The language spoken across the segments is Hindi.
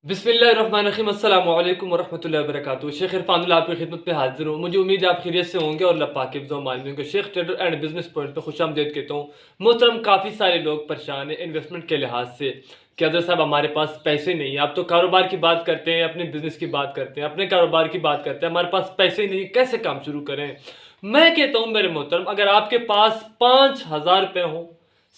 बिस्मिल्लाहिर्रहमानिर्रहीम अस्सलामु अलैकुम वरहमतुल्लाहि वबरकातुहू। शेख इरफानुल्लाह आपकी खिदमत में हाजिर हूँ। मुझे उम्मीद है आप खैरियत से होंगे और अल्लाह पाक के फज़ल व माल में होंगे। Sheikh trader and business point पर खुशामदीद कहता हूँ। मोहतरम, काफ़ी सारे लोग परेशान हैं इन्वेस्टमेंट के लिहाज से कि हज़रत साहब हमारे पास पैसे नहीं है। आप तो कारोबार की बात करते हैं, अपने बिजनेस की बात करते हैं, अपने कारोबार की बात करते हैं, हमारे पास पैसे नहीं, कैसे काम शुरू करें। मैं कहता हूँ मेरे मोहतरम, अगर आपके पास 5,000 रुपये हो,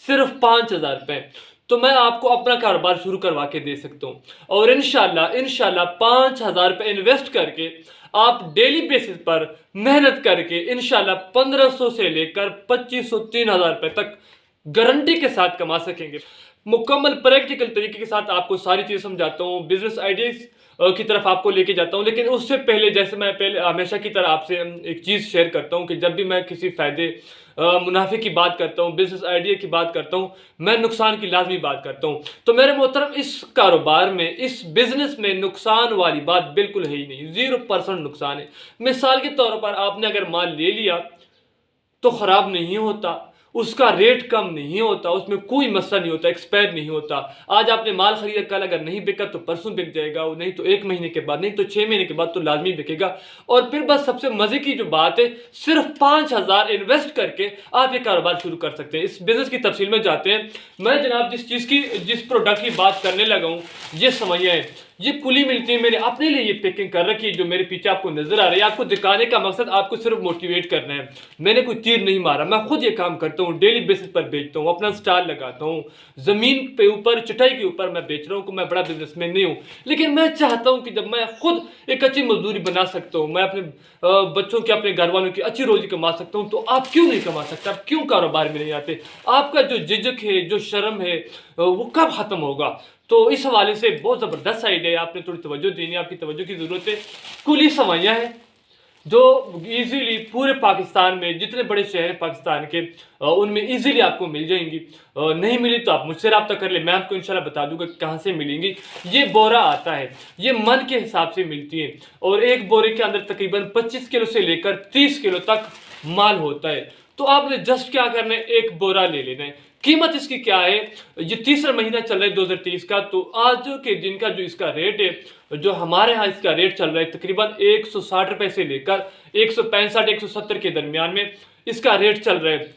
सिर्फ 5,000 रुपये, तो मैं आपको अपना कारोबार शुरू करवा के दे सकता हूँ। और इंशाल्लाह 5,000 रुपये इन्वेस्ट करके आप डेली बेसिस पर मेहनत करके इंशाल्लाह 1,500 से लेकर 2,500 3,000 रुपये तक गारंटी के साथ कमा सकेंगे। मुकम्मल प्रैक्टिकल तरीके के साथ आपको सारी चीज़ समझाता हूँ, बिजनेस आइडियाज़ की तरफ आपको लेके जाता हूँ। लेकिन उससे पहले, जैसे मैं पहले हमेशा की तरह आपसे एक चीज़ शेयर करता हूँ कि जब भी मैं किसी फ़ायदे मुनाफे की बात करता हूँ, बिजनेस आइडिया की बात करता हूँ, मैं नुकसान की लाजमी बात करता हूँ। तो मेरे मोहतरम, इस कारोबार में, इस बिज़नेस में नुकसान वाली बात बिल्कुल है ही नहीं, 0% नुकसान है। मिसाल के तौर पर आपने अगर माल ले लिया तो ख़राब नहीं होता, उसका रेट कम नहीं होता, उसमें कोई मसला नहीं होता, एक्सपायर नहीं होता। आज आपने माल खरीदा, कल अगर नहीं बिका तो परसों बिक जाएगा, नहीं तो 1 महीने के बाद, नहीं तो 6 महीने के बाद तो लाजमी बिकेगा। और फिर बस सबसे मज़े की जो बात है, सिर्फ 5,000 इन्वेस्ट करके आप ये कारोबार शुरू कर सकते हैं। इस बिज़नेस की तफसील में जाते हैं। मैं जनाब जिस प्रोडक्ट की बात करने लगा हूँ, ये समझिए है, ये पुली मिलती है, मैंने अपने लिए ये पैकिंग कर रखी है जो मेरे पीछे आपको नजर आ रही है। आपको दिखाने का मकसद आपको सिर्फ मोटिवेट करना है। मैंने कोई तीर नहीं मारा, मैं खुद ये काम करता हूँ, डेली बेसिस पर बेचता हूँ, अपना स्टॉल लगाता हूँ, जमीन पे ऊपर चटाई के ऊपर मैं बेच रहा हूँ। मैं बड़ा बिजनेसमैन नहीं हूँ, लेकिन मैं चाहता हूँ कि जब मैं खुद एक अच्छी मजदूरी बना सकता हूँ, मैं अपने बच्चों की, अपने घर वालों की अच्छी रोजी कमा सकता हूँ, तो आप क्यों नहीं कमा सकते? आप क्यों कारोबार में नहीं आते? आपका जो झिझक है, जो शर्म है, वो कब खत्म होगा? तो इस हवाले से बहुत ज़बरदस्त आइडिया है, आपने थोड़ी तवज्जो देनी है, आपकी तवज्जो की ज़रूरत है। कुल ही सवाइयाँ हैं जो इजीली पूरे पाकिस्तान में, जितने बड़े शहर हैं पाकिस्तान के, उनमें इजीली आपको मिल जाएंगी। नहीं मिली तो आप मुझसे रब्ता कर ले, मैं आपको इंशाल्लाह बता दूंगा कहाँ से मिलेंगी। ये बोरा आता है, ये मन के हिसाब से मिलती है, और एक बोरे के अंदर तकरीबन 25 किलो से लेकर 30 किलो तक माल होता है। तो आपने जस्ट क्या करना है, एक बोरा ले लेना है। कीमत इसकी क्या है? ये तीसरा महीना चल रहा है 2023 का, तो आज के दिन का जो इसका रेट है, जो हमारे यहाँ इसका रेट चल रहा है, तकरीबन 160 रुपये से लेकर 165 170 के दरमियान में इसका रेट चल रहा है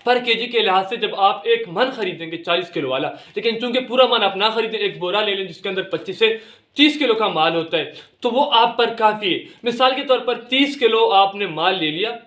पर केजी के लिहाज से। जब आप एक मन खरीदेंगे 40 किलो वाला, लेकिन चूंकि पूरा मन आप ना खरीदें, एक बोरा ले लें जिसके अंदर 25 से 30 किलो का माल होता है, तो वो आप पर काफ़ी है। मिसाल के तौर पर 30 किलो आपने माल ले लिया,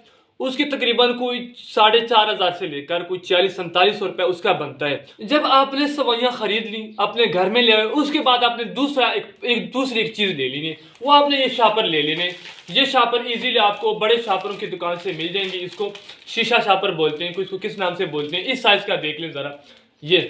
उसकी तकरीबन कोई 4,500 से लेकर कोई 40-47 रुपये उसका बनता है। जब आपने सवैयाँ खरीद ली, अपने घर में ले आए, उसके बाद आपने दूसरी एक चीज़ ले लेनी, वो आपने ये शापर ले लेने। ये शापर इजीली आपको बड़े शापरों की दुकान से मिल जाएंगे। इसको शीशा शापर बोलते हैं, इसको किस नाम से बोलते हैं, इस साइज़ का देख लें ज़रा। ये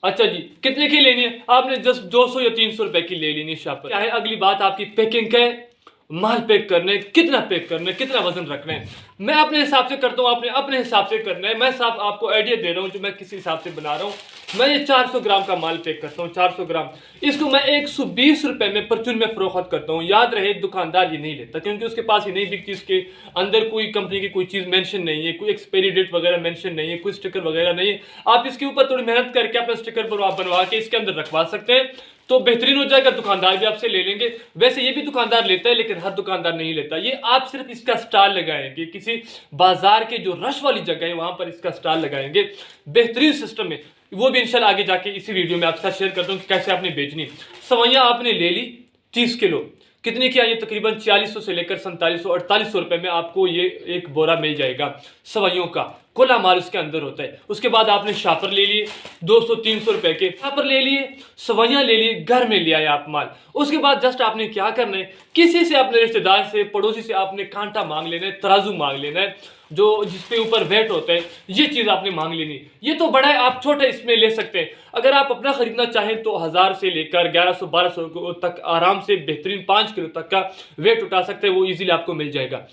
अच्छा जी, कितने की लेनी है? आपने जस्ट 200 या 300 रुपए की ले लेनी शापर। क्या है अगली बात? आपकी पैकिंग का है, माल पैक करना है, कितना पैक करना है, कितना वजन रखना है, मैं अपने हिसाब से करता हूँ, आपने अपने हिसाब से करना है। मैं साफ आपको आइडिया दे रहा हूँ जो मैं किस हिसाब से बना रहा हूँ। मैं ये 400 ग्राम का माल पैक करता हूँ, 400 ग्राम। इसको मैं 120 रुपए में परचून में फरोख्त करता हूँ। याद रहे, दुकानदार ये नहीं लेता, क्योंकि उसके पास ये नहीं बिकती, इसके अंदर कोई कंपनी की कोई चीज़ मेंशन नहीं है, कोई एक्सपायरी डेट वगैरह मेंशन नहीं है, कोई स्टिकर वगैरह नहीं है। आप इसके ऊपर थोड़ी मेहनत करके अपना स्टिकर बनवा के इसके अंदर रखवा सकते हैं, तो बेहतरीन हो जाएगा। दुकानदार भी आपसे ले लेंगे। वैसे ये भी दुकानदार लेता है, लेकिन हर दुकानदार नहीं लेता। ये आप सिर्फ इसका स्टॉल लगाएंगे, किसी बाजार के जो रश वाली जगह है वहां पर इसका स्टॉल लगाएंगे। बेहतरीन सिस्टम है, वो भी इंशाल्लाह आगे जाके इसी वीडियो में आपके साथ शेयर करता हूँ कि कैसे आपने बेचनी। सवैयाँ आपने ले ली 30 किलो, कितने की आई? तकरीबन 4,400 से लेकर 4700 4800 रुपए में आपको ये एक बोरा मिल जाएगा सवैयों का। खुला माल उसके अंदर होता है। उसके बाद आपने शापर ले लिए 200-300 रुपए के, शापर ले लिए, सवैयाँ ले लिए, घर में ले आए आप माल। उसके बाद जस्ट आपने क्या करना है, किसी से, अपने रिश्तेदार से, पड़ोसी से आपने कांटा मांग लेना है, तराजू मांग लेना है, जो जिसपे ऊपर वेट होता है, ये चीज़ आपने मांग लेनी। ये तो बड़ा है, आप छोटा इसमें ले सकते हैं। अगर आप अपना खरीदना चाहें तो 1000 से लेकर 1100-1200 तक आराम से बेहतरीन 5 किलो तक का वेट उठा सकते हैं, वो इजीली आपको मिल जाएगा।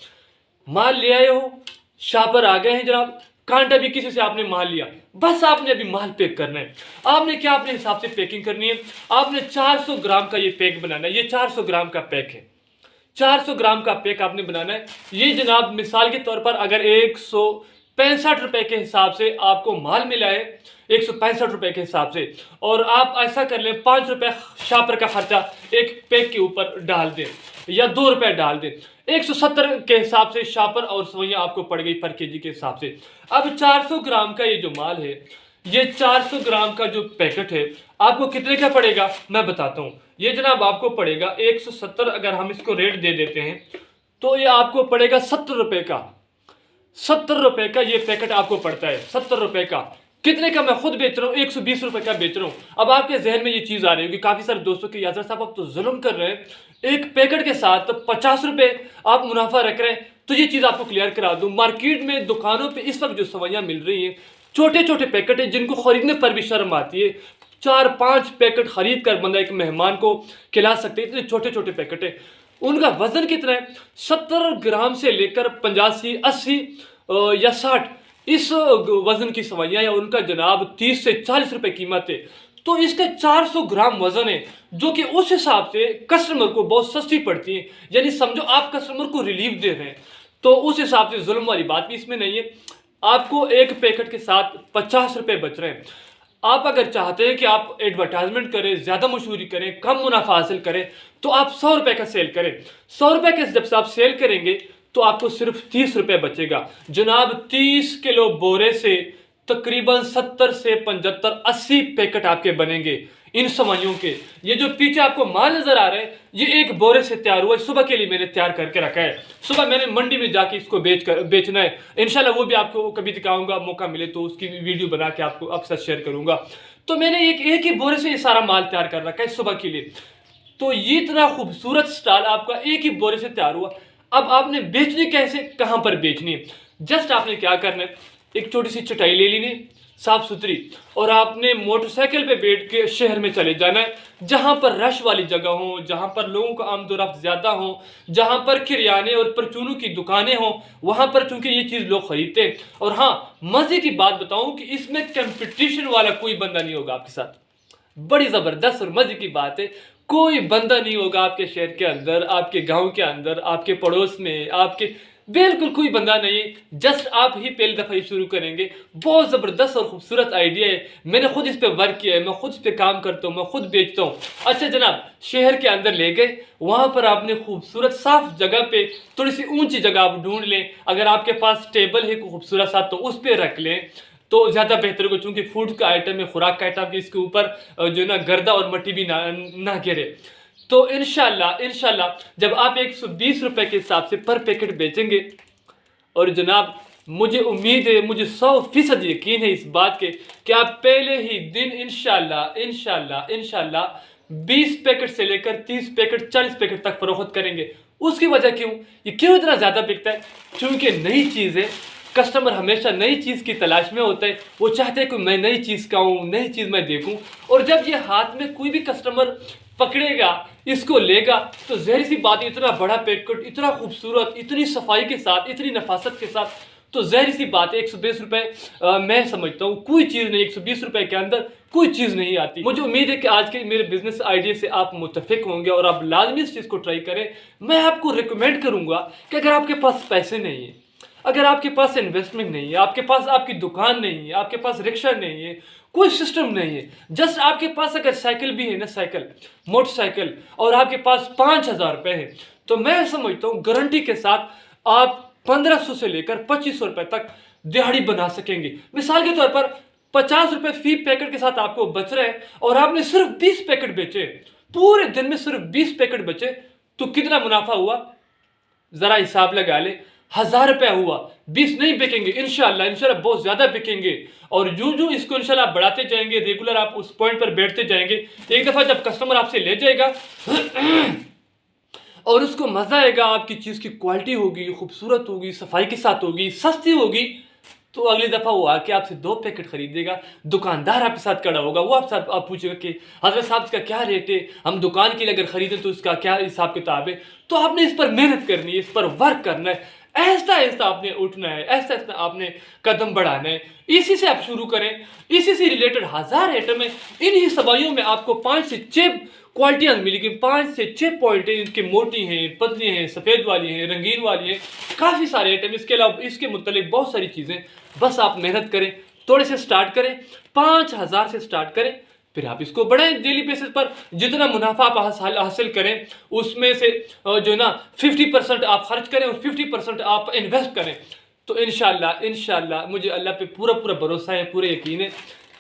माल ले आए हो, शापर आ गए हैं जनाब, कांटा भी किसी से आपने माल लिया, बस आपने अभी माल पैक करना है। आपने क्या अपने हिसाब से पैकिंग करनी है। आपने 400 ग्राम का ये पैक बनाना है। ये 400 ग्राम का पैक है, 400 ग्राम का पैक आपने बनाना है। ये जनाब मिसाल के तौर पर अगर 165 रुपए के हिसाब से आपको माल मिला है, 165 रुपये के हिसाब से। और आप ऐसा कर लें 5 रुपये शापर का खर्चा एक पैक के ऊपर डाल दें या 2 रुपये डाल दें। 170 के हिसाब से शापर और सवैयाँ आपको पड़ गई पर केजी के हिसाब से। अब 400 ग्राम का ये जो माल है, ये 400 ग्राम का जो पैकेट है आपको कितने का पड़ेगा मैं बताता हूँ। ये जनाब आपको पड़ेगा 170, अगर हम इसको रेट दे देते हैं तो ये आपको पड़ेगा 70 रुपये का। 70 रुपये का ये पैकेट आपको पड़ता है, 70 रुपये का। कितने का मैं खुद बेच रहा हूँ, 120 रुपये का बेच रहा हूँ। अब आपके जहन में ये चीज़ आ रही होगी काफ़ी सारे दोस्तों की, यासर साहब आप तो जुल्म कर रहे हैं, एक पैकेट के साथ 50 रुपये आप मुनाफा रख रहे हैं। तो ये चीज़ आपको क्लियर करा दूँ, मार्केट में दुकानों पर इस वक्त जो सवैयाँ मिल रही हैं, छोटे छोटे पैकेट है जिनको खरीदने पर भी शर्म आती है। 4-5 पैकेट खरीद कर बंदा एक मेहमान को खिला सकते हैं, इतने छोटे छोटे पैकेट है। उनका वजन कितना है, 70 ग्राम से लेकर 85, 80 या 60 इस वजन की सवैयाँ या उनका जनाब 30 से 40 रुपये कीमत है। तो इसका 400 ग्राम वजन है, जो कि उस हिसाब से कस्टमर को बहुत सस्ती पड़ती है। यानी समझो आप कस्टमर को रिलीफ दे रहे हैं, तो उस हिसाब से जुल्म वाली बात भी इसमें नहीं है। आपको एक पैकेट के साथ 50 रुपये बच रहे हैं। आप अगर चाहते हैं कि आप एडवर्टाइजमेंट करें, ज़्यादा मशहूरी करें, कम मुनाफा हासिल करें, तो आप 100 रुपये का सेल करें। 100 रुपये के जब से आप सेल करेंगे तो आपको सिर्फ 30 रुपये बचेगा। जनाब 30 किलो बोरे से तकरीबन 70 से 75, 80 पैकेट आपके बनेंगे इन सवैयों के। ये जो पीछे आपको माल नजर आ रहा है, ये एक बोरे से तैयार हुआ है, सुबह के लिए मैंने तैयार करके रखा है। सुबह मैंने मंडी में जाके इसको बेचना है। इंशाल्लाह वो भी आपको कभी दिखाऊंगा, मौका मिले तो उसकी वीडियो बना के आपको आपके साथ शेयर करूंगा। तो मैंने एक ही बोरे से ये सारा माल तैयार कर रखा है सुबह के लिए। तो ये इतना खूबसूरत स्टॉल आपका एक ही बोरे से तैयार हुआ। अब आपने बेचनी कैसे, कहाँ पर बेचनी है, जस्ट आपने क्या करना है, एक छोटी सी चटाई ले लेनी साफ सुथरी, और आपने मोटरसाइकिल पे बैठ के शहर में चले जाना है, जहाँ पर रश वाली जगह हो, जहाँ पर लोगों का आमदोरफ्त ज़्यादा हो, जहाँ पर किरियाने और परचूनों की दुकानें हों, वहाँ पर चूँकि ये चीज़ लोग ख़रीदते हैं। और हाँ, मज़े की बात बताऊँ कि इसमें कंपटीशन वाला कोई बंदा नहीं होगा आपके साथ। बड़ी ज़बरदस्त और मज़े की बात है, कोई बंदा नहीं होगा आपके शहर के अंदर, आपके गांव के अंदर, आपके पड़ोस में, आपके बिल्कुल कोई बंदा नहीं है। जस्ट आप ही पहली दफ़ा ही शुरू करेंगे। बहुत ज़बरदस्त और ख़ूबसूरत आइडिया है, मैंने खुद इस पे वर्क किया है, मैं खुद इस पे काम करता हूँ, मैं खुद बेचता हूँ। अच्छा जनाब, शहर के अंदर ले गए, वहाँ पर आपने खूबसूरत साफ जगह पे थोड़ी सी ऊंची जगह आप ढूंढ लें। अगर आपके पास टेबल है खूबसूरत सा तो उस पर रख लें तो ज़्यादा बेहतर होगा, चूँकि फूड का आइटम है, खुराक का आइटम, इसके ऊपर जो है ना गर्दा और मट्टी भी ना गिरे। तो इंशाल्लाह जब आप 120 रुपये के हिसाब से पर पैकेट बेचेंगे, और जनाब मुझे उम्मीद है, मुझे 100% यकीन है इस बात के कि आप पहले ही दिन इंशाल्लाह 20 पैकेट से लेकर 30 पैकेट 40 पैकेट तक फरोख्त करेंगे। उसकी वजह क्यों, ये क्यों इतना ज़्यादा बिकता है, क्योंकि नई चीज़ है। कस्टमर हमेशा नई चीज़ की तलाश में होता है, वो चाहते हैं कि मैं नई चीज़ खाऊं, नई चीज़ मैं देखूं। और जब ये हाथ में कोई भी कस्टमर पकड़ेगा, इसको लेगा, तो ज़ाहिर सी बात है, इतना बड़ा पैकेट, इतना खूबसूरत, इतनी सफाई के साथ, इतनी नफासत के साथ, तो ज़ाहिर सी बात है 120 रुपये मैं समझता हूँ कोई चीज़ नहीं, 120 रुपये के अंदर कोई चीज़ नहीं आती। मुझे उम्मीद है कि आज के मेरे बिजनेस आइडिया से आप मुत्तफिक होंगे और आप लाजमी इस चीज़ को ट्राई करें। मैं आपको रिकमेंड करूँगा कि अगर आपके पास पैसे नहीं है, अगर आपके पास इन्वेस्टमेंट नहीं है, आपके पास आपकी दुकान नहीं है, आपके पास रिक्शा नहीं है, कोई सिस्टम नहीं है, जस्ट आपके पास अगर साइकिल भी है ना, साइकिल, मोटरसाइकिल, और आपके पास 5,000 रुपये है, तो मैं समझता हूँ गारंटी के साथ आप 1500 से लेकर 2500 रुपये तक दिहाड़ी बना सकेंगे। मिसाल के तौर पर 50 रुपये फी पैकेट के साथ आपको बच रहे हैं और आपने सिर्फ 20 पैकेट बेचे, पूरे दिन में सिर्फ 20 पैकेट बचे, तो कितना मुनाफा हुआ, ज़रा हिसाब लगा ले। 1000 रुपया हुआ। 20 नहीं बिकेंगे, इंशाल्लाह बहुत ज़्यादा बिकेंगे। और जो इसको इंशाल्लाह बढ़ाते जाएंगे, रेगुलर आप उस पॉइंट पर बैठते जाएंगे, एक दफ़ा जब कस्टमर आपसे ले जाएगा और उसको मज़ा आएगा, आपकी चीज़ की क्वालिटी होगी, खूबसूरत होगी, सफाई के साथ होगी, सस्ती होगी, तो अगली दफ़ा वो आके आपसे 2 पैकेट खरीदेगा। दुकानदार आपके साथ खड़ा होगा, वो आपसे आप पूछेगा कि हज़रत साहब इसका क्या रेट है, हम दुकान के लिए अगर ख़रीदें तो इसका क्या हिसाब किताब है। तो आपने इस पर मेहनत करनी है, इस पर वर्क करना है, ऐसा ऐसा आपने उठना है, ऐसा ऐसा आपने कदम बढ़ाना है। इसी से आप शुरू करें, इसी से रिलेटेड 1000 आइटम है। इन्हीं सवाइयों में आपको 5 से 6 क्वालिटियाँ मिलेगी, 5 से 6 पॉइंट हैं, इनके मोटी हैं, पतली हैं, सफ़ेद वाली हैं, रंगीन वाली हैं, काफ़ी सारे आइटम। इसके अलावा इसके मुतालिक बहुत सारी चीज़ें, बस आप मेहनत करें, थोड़े से स्टार्ट करें, 5,000 से स्टार्ट करें, फिर आप इसको बढ़ाएं। डेली बेसिस पर जितना मुनाफा आप हासिल करें उसमें से जो है ना 50% आप खर्च करें और 50% आप इन्वेस्ट करें। तो इंशाल्लाह मुझे अल्लाह पे पूरा पूरा भरोसा है, पूरा यकीन है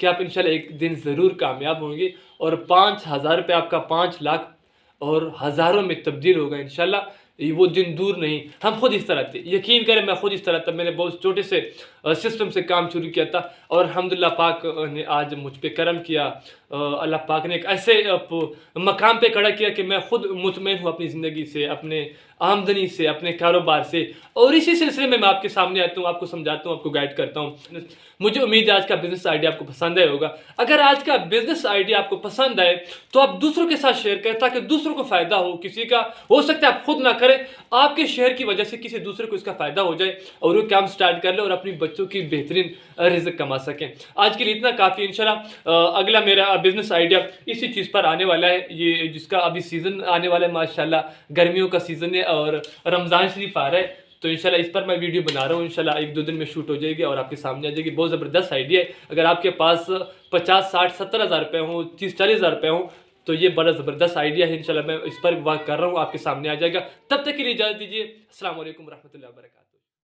कि आप इंशाल्लाह एक दिन ज़रूर कामयाब होंगे और 5,000 रुपये आपका 5 लाख और हज़ारों में तब्दील होगा इंशाल्लाह। वो दिन दूर नहीं, हम खुद इस तरह थे, यकीन करें मैं खुद इस तरह था। मैंने बहुत छोटे से सिस्टम से काम शुरू किया था और अल्हम्दुलिल्लाह पाक ने आज मुझ पे करम किया। अल्लाह पाक ने एक ऐसे मकाम पे खड़ा किया कि मैं खुद मुतमईन हूँ अपनी ज़िंदगी से, अपने आमदनी से, अपने कारोबार से। और इसी सिलसिले में मैं आपके सामने आता हूँ, आपको समझाता हूँ, आपको गाइड करता हूँ। मुझे उम्मीद है आज का बिजनेस आइडिया आपको पसंद आया होगा। अगर आज का बिजनेस आइडिया आपको पसंद आए तो आप दूसरों के साथ शेयर करें ताकि दूसरों को फायदा हो। किसी का हो सकता है आप खुद ना करें, आपके शेयर की वजह से किसी दूसरे को इसका फायदा हो जाए और वो काम स्टार्ट कर ले और अपनी बच्चों की बेहतरीन रिज़्क कमा सकें। आज के लिए इतना काफ़ी। इंशाल्लाह अगला मेरा बिजनेस आइडिया इसी चीज़ पर आने वाला है, ये जिसका अभी सीज़न आने वाला है माशाल्लाह, गर्मियों का सीज़न है और रमज़ान शरीफ आ रहा है। तो इंशाल्लाह इस पर मैं वीडियो बना रहा हूँ, इंशाल्लाह 1-2 दिन में शूट हो जाएगी और आपके सामने आ जाएगी। बहुत ज़बरदस्त आइडिया है। अगर आपके पास 50, 60, 70 हज़ार रुपये हों, 30, 40 हज़ार रुपये हों तो ये बड़ा ज़बरदस्त आइडिया है। इंशाल्लाह मैं इस पर वर्क कर रहा हूँ, आपके सामने आ जाएगा। तब तक के लिए इजाज़त दीजिए। अस्सलाम वालेकुम रहमतुल्लाहि व बरकातहू।